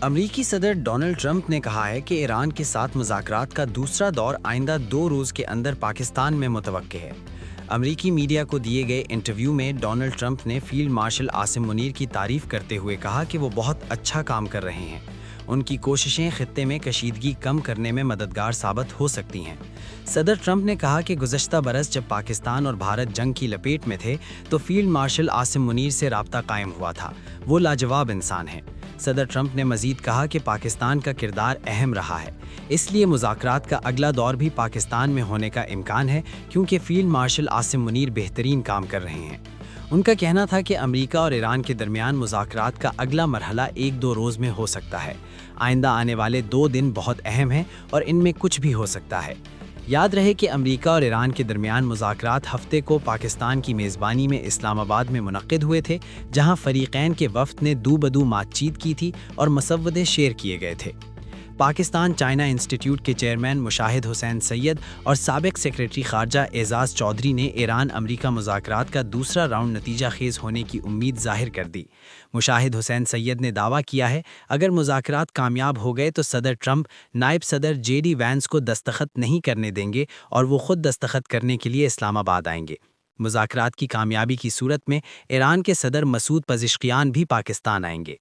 امریکی صدر Donald Trump نے کہا ہے کہ ایران کے ساتھ مذاکرات کا دوسرا دور آئندہ 2 روز کے اندر پاکستان میں متوقع ہے۔ امریکی میڈیا کو دیے گئے انٹرویو میں ڈونلڈ ٹرمپ نے فیلڈ مارشل عاصم منیر کی تعریف کرتے ہوئے کہا کہ وہ بہت اچھا کام کر رہے ہیں۔ ان کی کوششیں خطے میں کشیدگی کم کرنے میں مددگار ثابت ہو سکتی ہیں۔ صدر ٹرمپ نے کہا کہ گزشتہ برس جب پاکستان اور بھارت جنگ کی لپیٹ میں تھے تو فیلڈ مارشل عاصم منیر سے رابطہ قائم ہوا تھا۔ وہ لاجواب انسان ہیں۔ صدر ٹرمپ نے مزید کہا کہ پاکستان کا کردار اہم رہا ہے، اس لیے مذاکرات کا اگلا دور بھی پاکستان میں ہونے کا امکان ہے کیونکہ فیلڈ مارشل عاصم منیر بہترین کام کر رہے ہیں۔ ان کا کہنا تھا کہ امریکہ اور ایران کے درمیان مذاکرات کا اگلا مرحلہ 1-2 روز میں ہو سکتا ہے۔ آئندہ آنے والے 2 دن بہت اہم ہیں اور ان میں کچھ بھی ہو سکتا ہے۔ یاد رہے کہ امریکہ اور ایران کے درمیان مذاکرات ہفتے کو پاکستان کی میزبانی میں اسلام آباد میں منعقد ہوئے تھے، جہاں فریقین کے وفد نے دو بدو بات چیت کی تھی اور مسودے شیئر کیے گئے تھے۔ پاکستان چائنا انسٹیٹیوٹ کے چیئرمین مشاہد حسین سید اور سابق سیکریٹری خارجہ اعزاز چودھری نے ایران امریکہ مذاکرات کا دوسرا راؤنڈ نتیجہ خیز ہونے کی امید ظاہر کر دی۔ مشاہد حسین سید نے دعویٰ کیا ہے اگر مذاکرات کامیاب ہو گئے تو صدر ٹرمپ نائب صدر JD وینس کو دستخط نہیں کرنے دیں گے اور وہ خود دستخط کرنے کے لیے اسلام آباد آئیں گے۔ مذاکرات کی کامیابی کی صورت میں ایران کے صدر مسعود پزشکیان بھی پاکستان آئیں گے۔